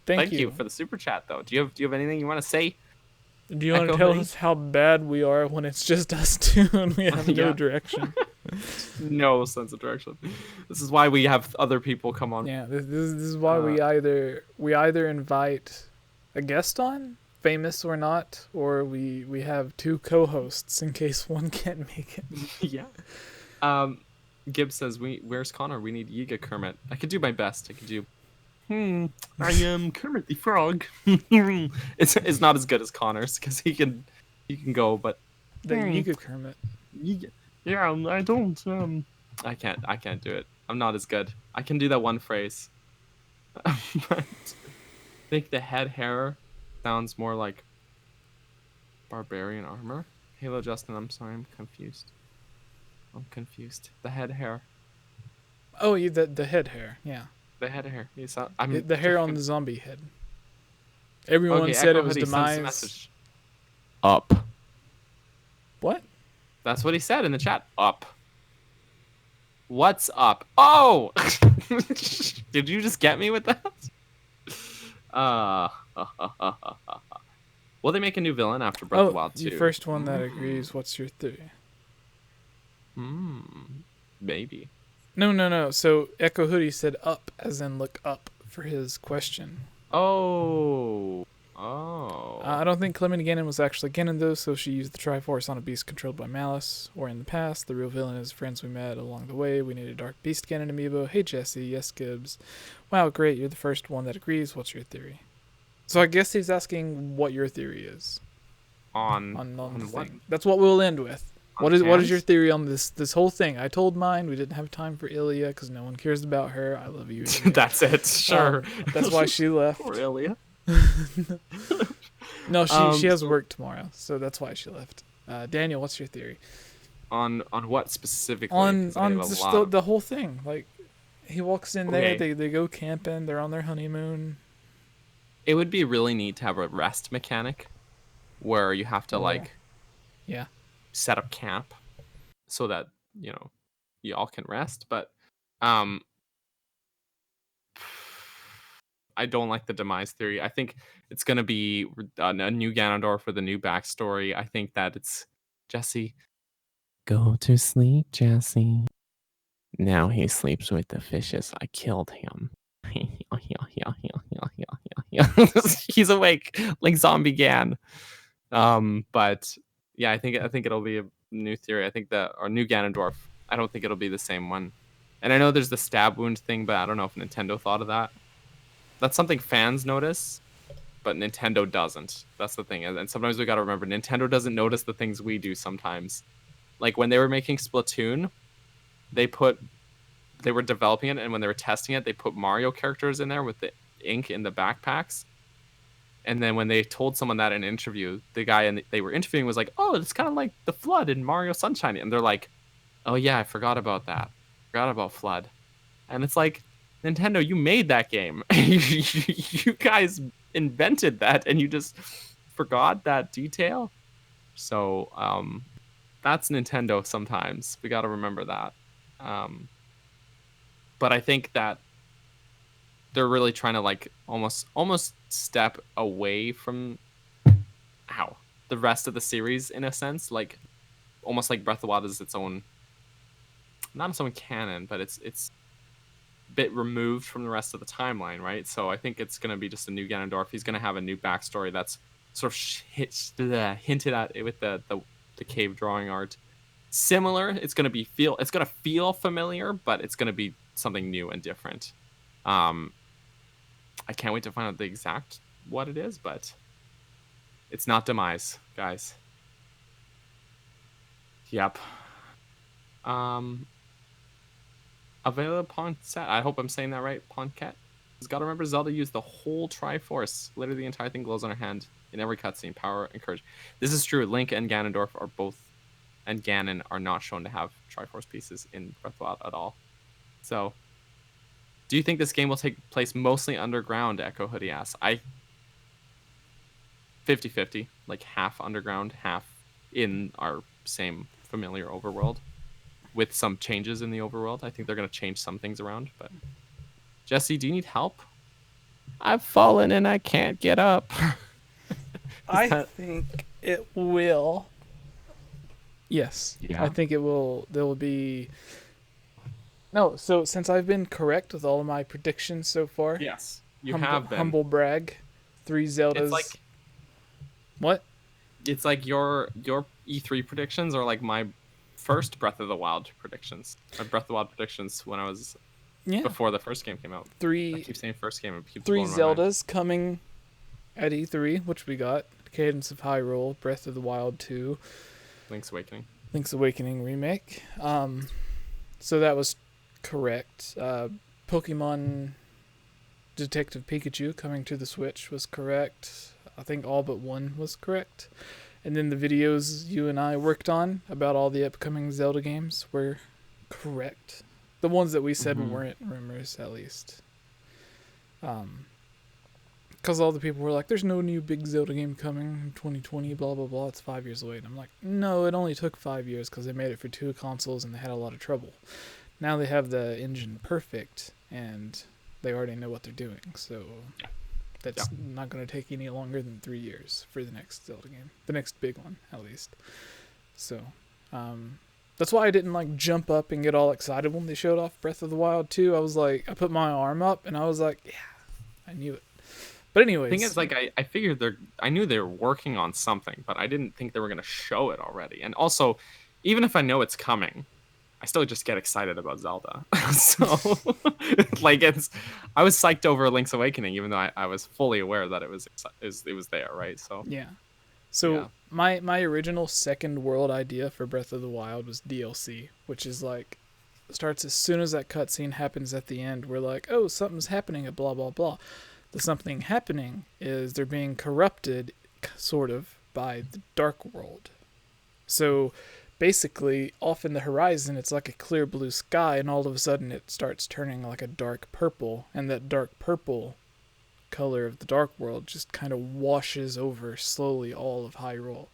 Speaker 3: Thank you for the super chat though. Do you have anything you want to say?
Speaker 1: Do you want to tell us how bad we are when it's just us two and we have no direction?
Speaker 3: No sense of direction. This is why we have other people come on.
Speaker 1: Yeah, this is why we either invite a guest on, famous or not, or we have two co-hosts in case one can't make it.
Speaker 3: Yeah. Gibbs says, where's Connor? We need Yiga Kermit. I could do my best. I could do I am Kermit the Frog. It's not as good as Connor's because he can go, but
Speaker 1: the Yiga Kermit.
Speaker 3: Yeah, I don't I can't do it. I'm not as good. I can do that one phrase. But I think the head hair sounds more like barbarian armor. Halo Justin, I'm sorry, I'm confused. The head hair.
Speaker 1: Oh, the head hair. Yeah.
Speaker 3: The head hair.
Speaker 1: The hair on the zombie head. Everyone said
Speaker 3: Echo
Speaker 1: it was
Speaker 3: Hoodie sends a
Speaker 1: Demise.
Speaker 3: message. Up.
Speaker 1: What?
Speaker 3: That's what he said in the chat. Up. What's up? Oh! Did you just get me with that? Will they make a new villain after Breath of the Wild 2?
Speaker 1: The first one that agrees. What's your theory?
Speaker 3: Maybe.
Speaker 1: No. So Echo Hoodie said up, as in look up, for his question.
Speaker 3: Oh.
Speaker 1: I don't think Clement Ganon was actually Ganon, though, so she used the Triforce on a beast controlled by Malice. Or in the past, the real villain is friends we met along the way. We need a Dark Beast Ganon amiibo. Hey, Jesse. Yes, Gibbs. Wow, great. You're the first one that agrees. What's your theory? So I guess he's asking what your theory is.
Speaker 3: On
Speaker 1: the
Speaker 3: what?
Speaker 1: thing. That's what we'll end with. What is
Speaker 3: Cans?
Speaker 1: your theory on this whole thing? I told mine. We didn't have time for Ilya because no one cares about her. I love you.
Speaker 3: That's it. Sure.
Speaker 1: That's why she left.
Speaker 3: Poor Ilya.
Speaker 1: No, she has work tomorrow, so that's why she left. Daniel, what's your theory?
Speaker 3: On what specifically?
Speaker 1: On just the whole thing. Like, he walks in there, they go camping, they're on their honeymoon.
Speaker 3: It would be really neat to have a rest mechanic where you have to set up camp so that you all can rest. But I don't like the demise theory. I think it's going to be a new Ganondorf with a new backstory. I think that it's Jesse. Go to sleep, Jesse. Now he sleeps with the fishes. I killed him. He's awake like Zombie Gan. But yeah, I think it'll be a new theory. I think or new Ganondorf. I don't think it'll be the same one. And I know there's the stab wound thing, but I don't know if Nintendo thought of that. That's something fans notice, but Nintendo doesn't. That's the thing. And sometimes we got to remember, Nintendo doesn't notice the things we do sometimes. Like when they were making Splatoon, they were developing it, and when they were testing it, they put Mario characters in there with the ink in the backpacks. And then when they told someone that in an interview, the guy they were interviewing was like, "Oh, it's kind of like the Flood in Mario Sunshine." And they're like, "Oh yeah, I forgot about that. Forgot about Flood." And it's like, Nintendo, you made that game. You guys invented that, and you just forgot that detail. So that's Nintendo sometimes. We got to remember that. But I think that they're really trying to like almost step away from the rest of the series in a sense, like almost like Breath of the Wild is its own, not its own canon, but it's bit removed from the rest of the timeline, right? So I think it's going to be just a new Ganondorf. He's going to have a new backstory that's sort of hinted at with the cave drawing art. Similar, it's going to feel familiar, but it's going to be something new and different. I can't wait to find out the exact what it is, but it's not Demise, guys. Yep. Available upon set. I hope I'm saying that right, Poncat. Just gotta remember, Zelda used the whole Triforce. Literally, the entire thing glows on her hand in every cutscene. Power and courage. This is true. Link and Ganondorf are both, and Ganon are not shown to have Triforce pieces in Breath of the Wild at all. So, do you think this game will take place mostly underground? Echo Hoodie asks. 50-50, like half underground, half in our same familiar overworld, with some changes in the overworld. I think they're going to change some things around. But Jesse, do you need help? I've fallen and I can't get up.
Speaker 1: I think it will. Yes.
Speaker 3: Yeah.
Speaker 1: I think it will. There will be. No, so since I've been correct with all of my predictions so far.
Speaker 3: Yes, you have been.
Speaker 1: Humble brag. 3 Zeldas.
Speaker 3: It's like.
Speaker 1: What?
Speaker 3: It's like your E3 predictions are like my first Breath of the Wild predictions. My Breath of the Wild predictions when I was before the first game came out. I keep saying first game. It keeps
Speaker 1: 3
Speaker 3: blowing my mind.
Speaker 1: Zeldas coming at E3, which we got. Cadence of Hyrule, Breath of the Wild 2,
Speaker 3: Link's Awakening
Speaker 1: remake. So that was correct. Pokemon Detective Pikachu coming to the Switch was correct. I think all but one was correct. And then the videos you and I worked on about all the upcoming Zelda games were correct. The ones that we said weren't rumors, at least. Because all the people were like, there's no new big Zelda game coming in 2020, blah, blah, blah. It's 5 years away. And I'm like, no, it only took 5 years because they made it for 2 consoles and they had a lot of trouble. Now they have the engine perfect and they already know what they're doing. So that's not going to take any longer than 3 years for the next Zelda game. The next big one, at least. So, that's why I didn't like jump up and get all excited when they showed off Breath of the Wild 2. I was like, I put my arm up and I was like, yeah, I knew it. But anyways,
Speaker 3: the thing is, like, I figured I knew they were working on something, but I didn't think they were gonna show it already. And also, even if I know it's coming, I still just get excited about Zelda. So, like, I was psyched over Link's Awakening, even though I was fully aware that it was there, right? So
Speaker 1: yeah. So my original second world idea for Breath of the Wild was DLC, which is like starts as soon as that cutscene happens at the end. We're like, oh, something's happening at blah blah blah. The something happening is they're being corrupted, sort of, by the Dark World. So basically, off in the horizon, it's like a clear blue sky, and all of a sudden it starts turning like a dark purple, and that dark purple color of the Dark World just kind of washes over slowly all of Hyrule.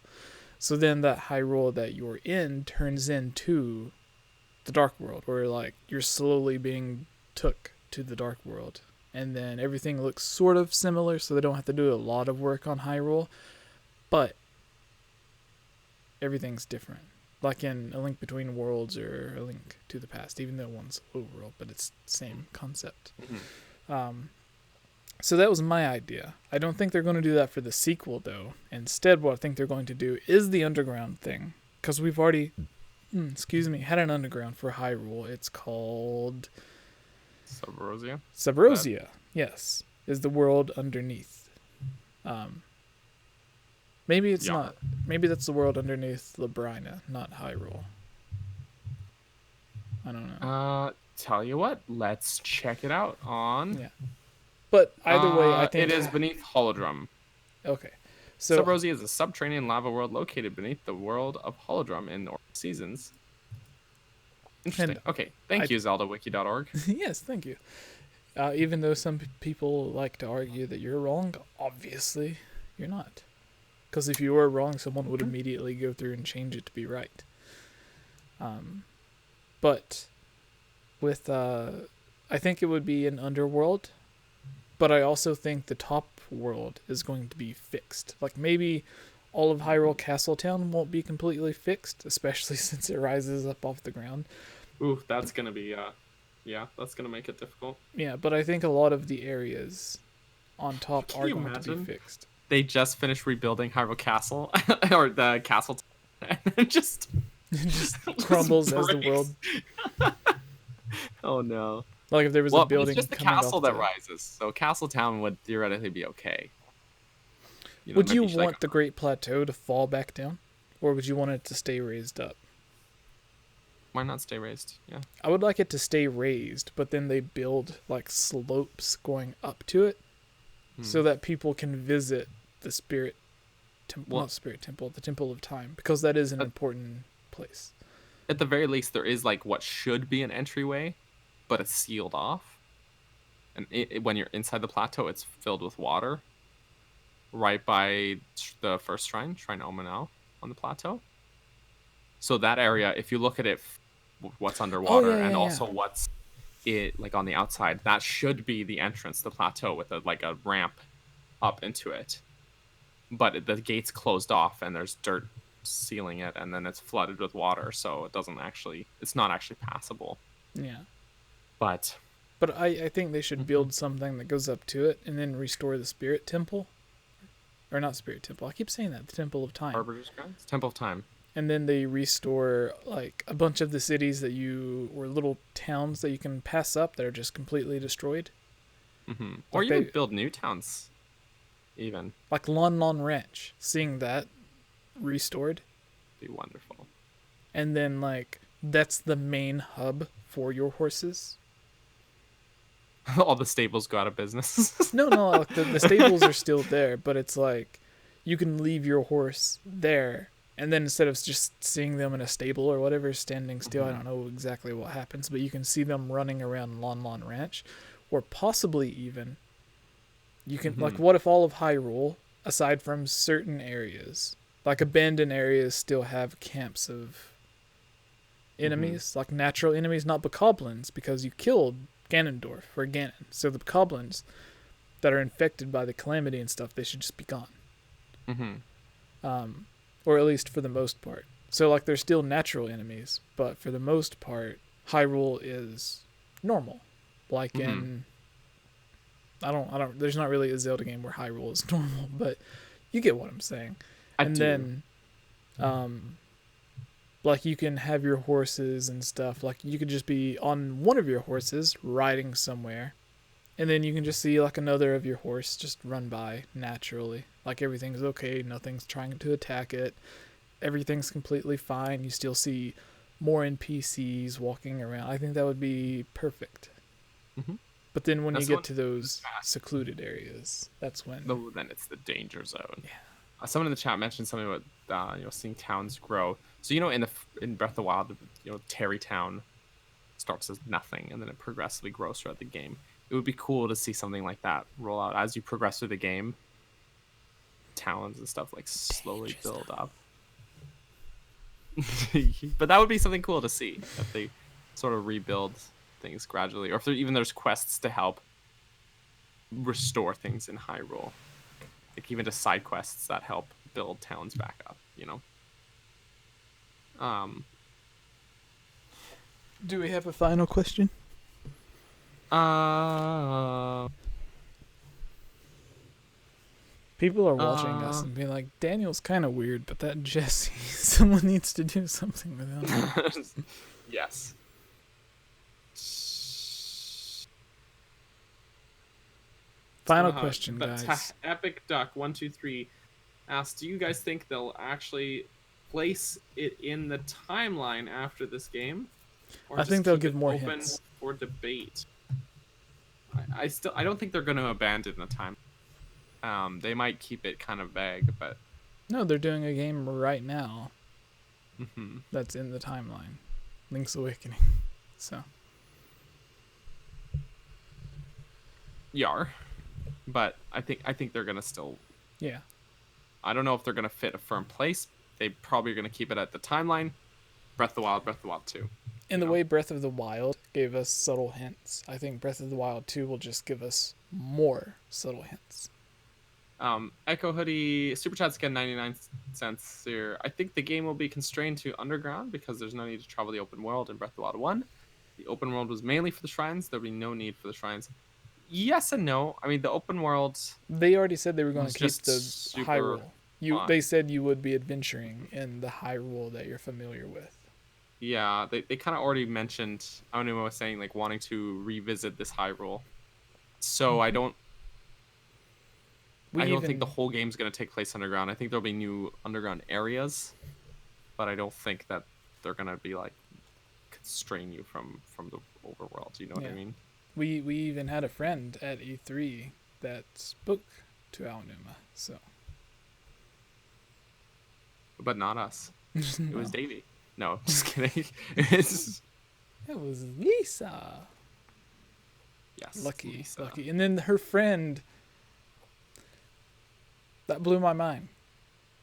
Speaker 1: So then that Hyrule that you're in turns into the Dark World, where like you're slowly being took to the Dark World. And then everything looks sort of similar, so they don't have to do a lot of work on Hyrule. But everything's different. Like in A Link Between Worlds or A Link to the Past, even though one's overworld, but it's the same concept. So that was my idea. I don't think they're going to do that for the sequel, though. Instead, what I think they're going to do is the underground thing. Because we've already, had an underground for Hyrule. It's called Subrosia, yes, is the world underneath. Maybe it's not. Maybe that's the world underneath Labrina, not Hyrule. I don't know.
Speaker 3: Tell you what, let's check it out on.
Speaker 1: Yeah. But either way, I think
Speaker 3: it is beneath Holodrum.
Speaker 1: Okay. So
Speaker 3: Subrosia is a subterranean lava world located beneath the world of Holodrum in the Seasons. Interesting. Okay. Thank you, ZeldaWiki.org.
Speaker 1: Yes, thank you. Even though some people like to argue that you're wrong, obviously you're not. Because if you were wrong, someone would immediately go through and change it to be right. But with, I think it would be an underworld, but I also think the top world is going to be fixed. Like maybe all of Hyrule Castletown won't be completely fixed, especially since it rises up off the ground.
Speaker 3: Ooh, that's going to be, that's going to make it difficult.
Speaker 1: Yeah, but I think a lot of the areas on top are going to be fixed.
Speaker 3: They just finished rebuilding Hyrule Castle, or the castle, and then just
Speaker 1: crumbles as the world.
Speaker 3: Oh no!
Speaker 1: Like if there was a building,
Speaker 3: it's just the castle that rises, so Castletown would theoretically be okay.
Speaker 1: Would you want the Great Plateau to fall back down, or would you want it to stay raised up?
Speaker 3: Why not stay raised? Yeah,
Speaker 1: I would like it to stay raised, but then they build like slopes going up to it, so that people can visit the Spirit Temple, not Spirit Temple, the Temple of Time, because that is an important place.
Speaker 3: At the very least, there is like what should be an entryway, but it's sealed off. And when you're inside the plateau, it's filled with water. Right by the first Shrine Omanao on the plateau. So that area, if you look at it, what's underwater also what's it like on the outside, that should be the entrance to the plateau with a ramp up into it. But the gate's closed off and there's dirt sealing it, and then it's flooded with water, so it's not actually passable.
Speaker 1: Yeah.
Speaker 3: But
Speaker 1: I think they should build something that goes up to it and then restore the Spirit Temple. Or not Spirit Temple. I keep saying that. The Temple of Time.
Speaker 3: Arbiter's Grounds? Temple of Time.
Speaker 1: And then they restore like a bunch of the cities or little towns that you can pass up that are just completely destroyed.
Speaker 3: Mm-hmm. Or you could build new towns. Even.
Speaker 1: Like Lon Lon Ranch. Seeing that restored.
Speaker 3: Be wonderful.
Speaker 1: And then like that's the main hub for your horses.
Speaker 3: All the stables go out of business.
Speaker 1: No, like the stables are still there, but it's like you can leave your horse there, and then instead of just seeing them in a stable or whatever, standing still, I don't know exactly what happens, but you can see them running around Lon Lon Ranch, or possibly even you can like, what if all of Hyrule, aside from certain areas, like abandoned areas, still have camps of enemies, like natural enemies, not bokoblins, because you killed Ganondorf or Ganon. So the bokoblins that are infected by the calamity and stuff, they should just be gone. Or at least for the most part. So like there's still natural enemies, but for the most part, Hyrule is normal. Like in I don't there's not really a Zelda game where Hyrule is normal, but you get what I'm saying. Then like you can have your horses and stuff. Like you could just be on one of your horses riding somewhere, and then you can just see like another of your horse just run by naturally. Like everything's okay, nothing's trying to attack it. Everything's completely fine. You still see more NPCs walking around. I think that would be perfect. But then when you get to those secluded areas, that's when...
Speaker 3: Then it's the danger zone. Yeah. Someone in the chat mentioned something about seeing towns grow. So in Breath of the Wild, Terry Town starts as nothing and then it progressively grows throughout the game. It would be cool to see something like that roll out as you progress through the game. Towns and stuff like slowly build up. But that would be something cool to see, if they sort of rebuild things gradually, or if there's quests to help restore things in Hyrule, like even just side quests that help build towns back up.
Speaker 1: Do we have a final question? People are watching us and being like, Daniel's kind of weird, but that Jesse, someone needs to do something with him.
Speaker 3: Yes.
Speaker 1: Final question, guys.
Speaker 3: Epic Duck 123 asks, do you guys think they'll actually place it in the timeline after this game? Or
Speaker 1: I think they'll give more
Speaker 3: open
Speaker 1: hints
Speaker 3: for debate. I don't think they're going to abandon the time. They might keep it kind of vague, but
Speaker 1: no, they're doing a game right now that's in the timeline, Link's Awakening. So
Speaker 3: but I think they're gonna still.
Speaker 1: Yeah.
Speaker 3: I don't know if they're gonna fit a firm place. They probably are gonna keep it at the timeline. Breath of the Wild 2.
Speaker 1: In the way Breath of the Wild gave us subtle hints, I think Breath of the Wild 2 will just give us more subtle hints.
Speaker 3: Echo Hoodie Super Chat's again 99 cents here. I think the game will be constrained to underground because there's no need to travel the open world in Breath of the Wild 1. The open world was mainly for the shrines. There'll be no need for the shrines. Yes and no. I mean, the open world...
Speaker 1: They already said they were going to keep the
Speaker 3: super
Speaker 1: Hyrule. They said you would be adventuring in the Hyrule that you're familiar with.
Speaker 3: Yeah, they kind of already mentioned... Aonuma was saying, like, wanting to revisit this Hyrule. So I don't think the whole game's going to take place underground. I think there'll be new underground areas, but I don't think that they're going to be like constrain you from the overworld. You know what I mean?
Speaker 1: We even had a friend at E3 that spoke to Aonuma, so.
Speaker 3: But not us. It was Davey. No, just kidding.
Speaker 1: It was Lisa.
Speaker 3: Yes.
Speaker 1: Lucky. And then her friend... That blew my mind.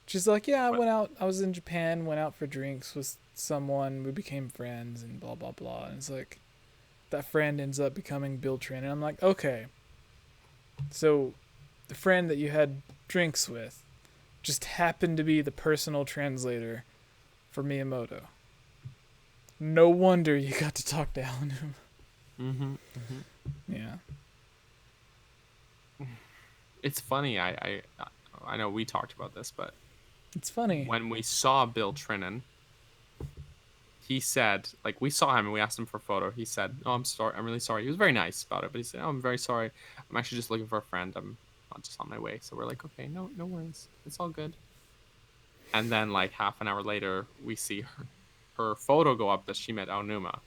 Speaker 1: She's like, yeah, I was in Japan, went out for drinks with someone, we became friends, and blah, blah, blah. And it's like, that friend ends up becoming Bill Trin. And I'm like, okay. So, the friend that you had drinks with just happened to be the personal translator for Miyamoto. No wonder you got to talk to Aonuma. Yeah.
Speaker 3: It's funny, I know we talked about this, but
Speaker 1: it's funny.
Speaker 3: When we saw Bill Trinan, he said, like, we saw him and we asked him for a photo. He said, "Oh, I'm sorry. I'm really sorry." He was very nice about it, but he said, "Oh, I'm very sorry. I'm actually just looking for a friend. I'm not just on my way." So we're like, "Okay, no worries. It's all good." And then, like, half an hour later, we see her photo go up that she met Aonuma.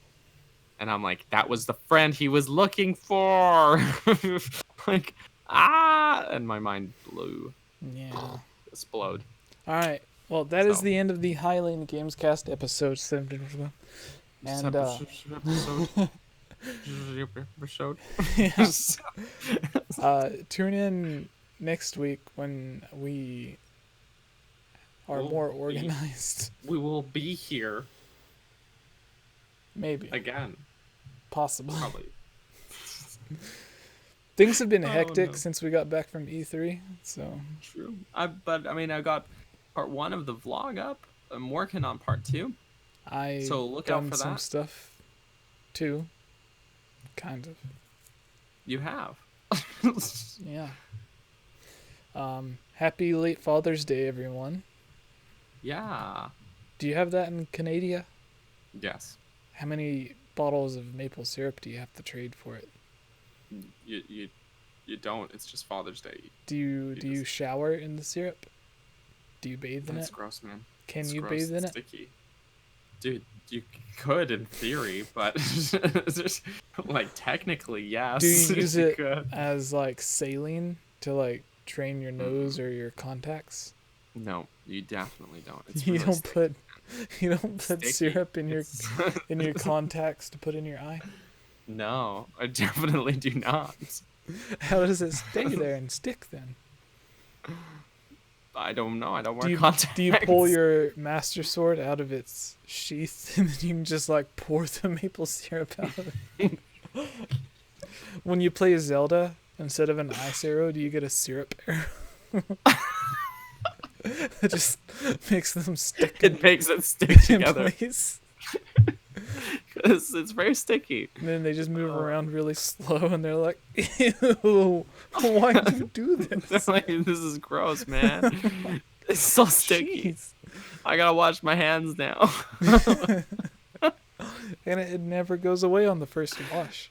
Speaker 3: And I'm like, that was the friend he was looking for. Like, and my mind blew.
Speaker 1: Yeah.
Speaker 3: Explode.
Speaker 1: All right. Well, that is
Speaker 3: So.
Speaker 1: the end of the Hylian Gamescast episode 7. And
Speaker 3: Episode.
Speaker 1: yeah. Tune in next week when we are more organized.
Speaker 3: We will be here
Speaker 1: Maybe.
Speaker 3: again.
Speaker 1: Possibly.
Speaker 3: Probably.
Speaker 1: Things have been hectic since we got back from E3, so.
Speaker 3: True. But I got part 1 of the vlog up. I'm working on part 2. So look out for
Speaker 1: some
Speaker 3: that.
Speaker 1: stuff too. Kind of.
Speaker 3: You have.
Speaker 1: Yeah. Happy late Father's Day, everyone.
Speaker 3: Yeah.
Speaker 1: Do you have that in Canada?
Speaker 3: Yes.
Speaker 1: How many bottles of maple syrup do you have to trade for it?
Speaker 3: You don't. It's just Father's Day.
Speaker 1: Do you shower in the syrup? Do you bathe in it?
Speaker 3: That's gross, man.
Speaker 1: Can
Speaker 3: it's
Speaker 1: you
Speaker 3: gross.
Speaker 1: bathe in
Speaker 3: It's
Speaker 1: it?
Speaker 3: sticky. Dude, you could in theory, but like technically, yes.
Speaker 1: Do you use it
Speaker 3: could.
Speaker 1: as like saline to like train your nose or your contacts?
Speaker 3: No, you definitely don't. It's
Speaker 1: You
Speaker 3: really
Speaker 1: don't
Speaker 3: sticky.
Speaker 1: put
Speaker 3: Sticky.
Speaker 1: syrup in your
Speaker 3: It's-
Speaker 1: in your contacts to put in your eye?
Speaker 3: No, I definitely do not.
Speaker 1: How does it stay there and stick then?
Speaker 3: I don't know. I don't wear
Speaker 1: Do
Speaker 3: contacts.
Speaker 1: you pull your Master Sword out of its sheath and then you can just like pour the maple syrup out of it? When you play Zelda, instead of an ice arrow, do you get a syrup arrow? It just makes them stick
Speaker 3: It makes it stick
Speaker 1: in
Speaker 3: together.
Speaker 1: place.
Speaker 3: It's very sticky.
Speaker 1: And then they just move around really slow and they're like, ew, why do you do this?
Speaker 3: Like, this is gross, man. It's so sticky.
Speaker 1: Jeez.
Speaker 3: I gotta wash my hands now.
Speaker 1: And it never goes away on the first wash.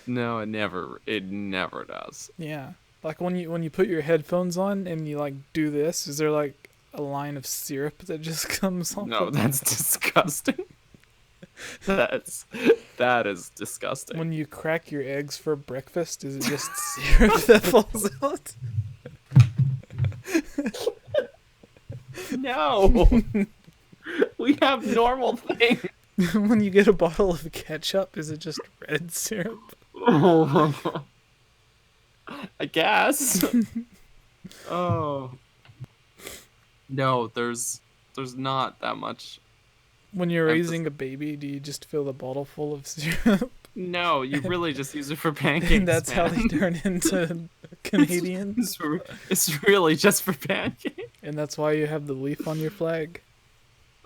Speaker 3: No, it never does.
Speaker 1: Yeah. Like when you put your headphones on and you like do this, is there like a line of syrup that just comes off?
Speaker 3: No, that's disgusting. That is disgusting.
Speaker 1: When you crack your eggs for breakfast, is it just syrup that falls out?
Speaker 3: No. We have normal things.
Speaker 1: When you get a bottle of ketchup, is it just red syrup?
Speaker 3: I guess. Oh. No, there's not that much.
Speaker 1: When you're raising a baby, do you just fill the bottle full of syrup?
Speaker 3: No, you really just use it for pancakes.
Speaker 1: And that's how they
Speaker 3: man.
Speaker 1: turn into Canadians?
Speaker 3: It's really just for pancakes.
Speaker 1: And that's why you have the leaf on your flag?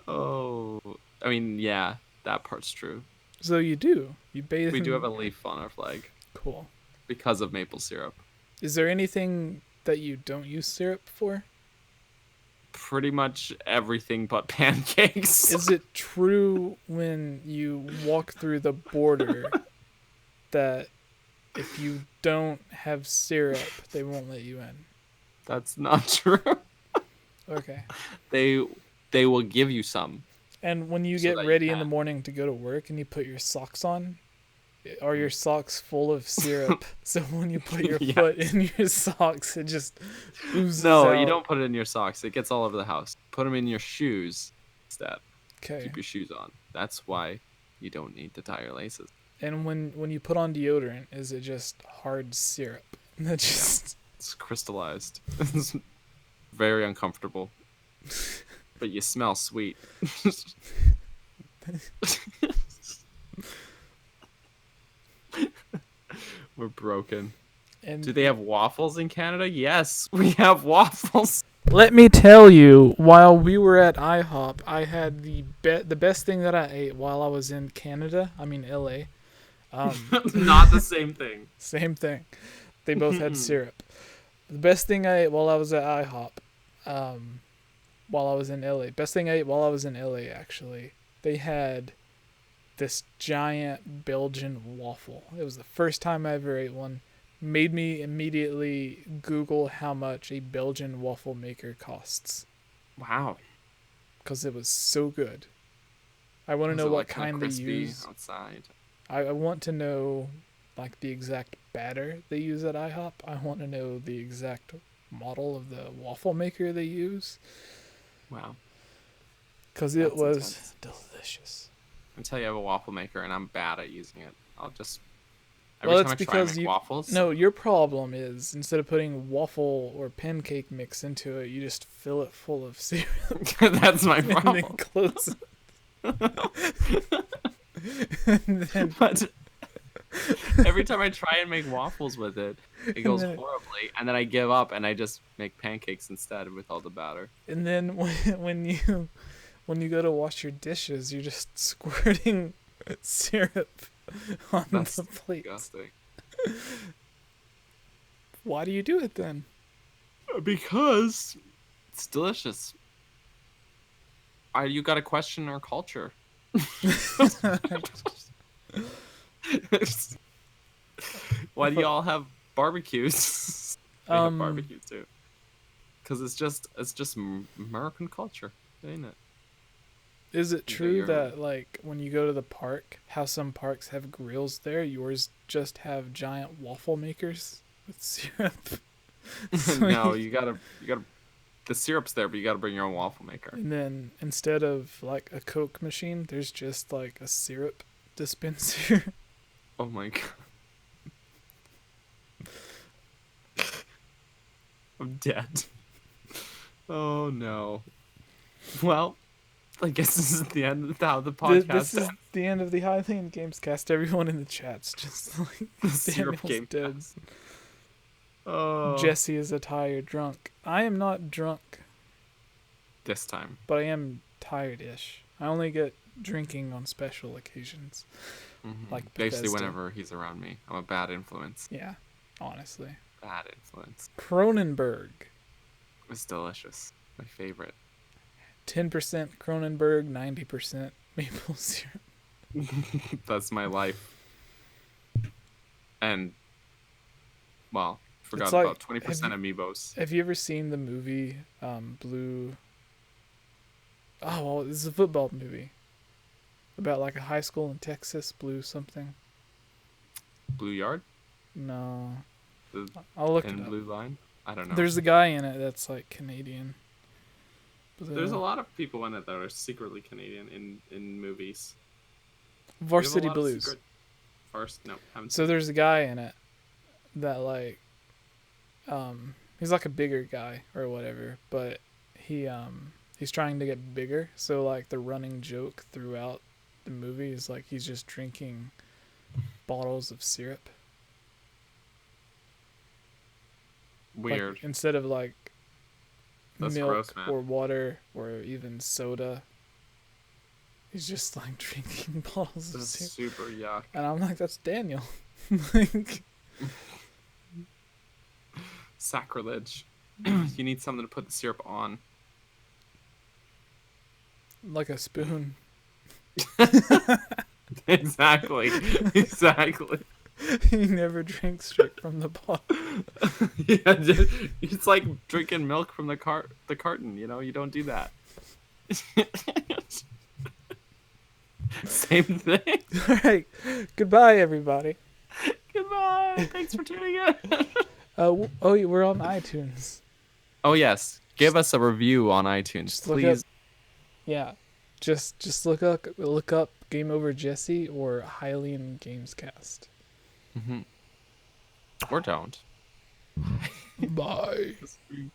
Speaker 3: Oh, I mean, yeah, that part's true.
Speaker 1: So you do. You bathe
Speaker 3: We
Speaker 1: in...
Speaker 3: do have a leaf on our flag
Speaker 1: Cool.
Speaker 3: because of maple syrup.
Speaker 1: Is there anything that you don't use syrup for?
Speaker 3: Pretty much everything but pancakes.
Speaker 1: Is it true when you walk through the border that if you don't have syrup, they won't let you in?
Speaker 3: That's not true.
Speaker 1: Okay.
Speaker 3: They will give you some.
Speaker 1: And when you
Speaker 3: So
Speaker 1: get
Speaker 3: that you
Speaker 1: ready in the
Speaker 3: can.
Speaker 1: morning to go to work and you put your socks on, are your socks full of syrup? So when you put your
Speaker 3: Yes.
Speaker 1: foot in your socks, it just oozes
Speaker 3: No,
Speaker 1: out?
Speaker 3: you don't put it in your socks. It gets all over the house. Put them in your shoes instead.
Speaker 1: Okay.
Speaker 3: Keep your shoes on. That's why you don't need to tie your laces.
Speaker 1: And when you put on deodorant, is it just hard syrup? That just...
Speaker 3: It's crystallized. It's very uncomfortable. But you smell sweet. We're broken.
Speaker 1: And
Speaker 3: Do they have waffles in Canada? Yes, we have waffles.
Speaker 1: let me tell you, while we were at IHOP, I had the best thing that I ate while I was in Canada. I mean LA.
Speaker 3: Not the same thing.
Speaker 1: Same thing. They both had syrup. The best thing I ate while I was at IHOP, while I was in LA. Best thing I ate while I was in LA, actually. They had this giant Belgian waffle. It was the first time I ever ate one. Made me immediately Google how much a Belgian waffle maker costs.
Speaker 3: Wow.
Speaker 1: Because it was so good. I want to
Speaker 3: Is
Speaker 1: know
Speaker 3: it,
Speaker 1: what
Speaker 3: like, kinda
Speaker 1: kind they
Speaker 3: crispy
Speaker 1: use.
Speaker 3: outside?
Speaker 1: I want to know like the exact batter they use at IHOP. I want to know the exact model of the waffle maker they use
Speaker 3: Wow.
Speaker 1: because it
Speaker 3: That's
Speaker 1: was
Speaker 3: intense.
Speaker 1: delicious.
Speaker 3: Until you have a waffle maker and I'm bad at using it. I'll just
Speaker 1: Well,
Speaker 3: every
Speaker 1: it's
Speaker 3: time I try and
Speaker 1: because
Speaker 3: make waffles.
Speaker 1: no, your problem is instead of putting waffle or pancake mix into it, you just fill it full of cereal
Speaker 3: That's my
Speaker 1: and then
Speaker 3: problem.
Speaker 1: close it. And then,
Speaker 3: But every time I try and make waffles with it, it goes
Speaker 1: then-
Speaker 3: horribly, and then I give up and I just make pancakes instead with all the batter.
Speaker 1: and then when you go to wash your dishes, you're just squirting syrup on
Speaker 3: That's
Speaker 1: the plate.
Speaker 3: disgusting.
Speaker 1: Why do you do it then?
Speaker 3: Because it's delicious. You gotta question our culture. Why do y'all have barbecues? We have barbecue too. Because it's just American culture, ain't it?
Speaker 1: Is it
Speaker 3: You got
Speaker 1: true
Speaker 3: your-
Speaker 1: that like when you go to the park, how some parks have grills there, yours just have giant waffle makers with syrup? So
Speaker 3: No, you gotta the syrup's there, but you gotta bring your own waffle maker.
Speaker 1: And then instead of like a Coke machine, there's just like a syrup dispenser.
Speaker 3: Oh my god. I'm dead. Oh no. Well, I guess this is the end of how the podcast
Speaker 1: This is
Speaker 3: ends.
Speaker 1: the end of the Hylian Gamescast. Everyone in the chat's just like
Speaker 3: The syrup
Speaker 1: Daniel's dead.
Speaker 3: Gamecast. Oh.
Speaker 1: Jesse is a tired drunk. I am not drunk,
Speaker 3: This time.
Speaker 1: but I am tired-ish. I only get drinking on special occasions.
Speaker 3: Mhm.
Speaker 1: Like
Speaker 3: basically
Speaker 1: Bethesda.
Speaker 3: whenever he's around me. I'm a bad influence.
Speaker 1: Yeah, honestly.
Speaker 3: Bad influence.
Speaker 1: Cronenberg.
Speaker 3: It's delicious. My favorite.
Speaker 1: 10% Cronenberg, 90% maple syrup.
Speaker 3: That's my life. And well, forgot
Speaker 1: It's like-
Speaker 3: about 20% Amiibos.
Speaker 1: Have you ever seen the movie Blue? Oh, well, this is a football movie about like a high school in Texas, Blue something.
Speaker 3: Blue Yard?
Speaker 1: No,
Speaker 3: The
Speaker 1: I'll look it
Speaker 3: and
Speaker 1: up.
Speaker 3: Blue Line? I don't know.
Speaker 1: There's a guy in it that's like Canadian. But,
Speaker 3: There's a lot of people in it that are secretly Canadian in movies. We have a
Speaker 1: Varsity
Speaker 3: lot of
Speaker 1: Blues.
Speaker 3: secret- First, no, haven't
Speaker 1: So
Speaker 3: seen
Speaker 1: there's a guy in it that like he's like a bigger guy or whatever, but he's trying to get bigger. So like the running joke throughout the movie is like he's just drinking bottles of syrup.
Speaker 3: Weird.
Speaker 1: Like, instead of like
Speaker 3: That's
Speaker 1: milk
Speaker 3: gross, man.
Speaker 1: or water or even soda. He's just like drinking bottles of
Speaker 3: This is
Speaker 1: syrup.
Speaker 3: super yuck.
Speaker 1: And I'm like, that's Daniel. Like,
Speaker 3: Sacrilege. You need something to put the syrup on.
Speaker 1: like a spoon.
Speaker 3: Exactly. Exactly.
Speaker 1: He never drinks straight from the bottle.
Speaker 3: Yeah, it's like drinking milk from the carton. You know, you don't do that. Same thing.
Speaker 1: All right. Goodbye, everybody.
Speaker 3: Goodbye. Thanks for tuning in.
Speaker 1: We're on iTunes.
Speaker 3: Oh yes, give us a review on iTunes,
Speaker 1: Just look
Speaker 3: please.
Speaker 1: up- Yeah. Just look up Game Over Jesse or Hylian Gamescast.
Speaker 3: Or don't.
Speaker 1: Bye.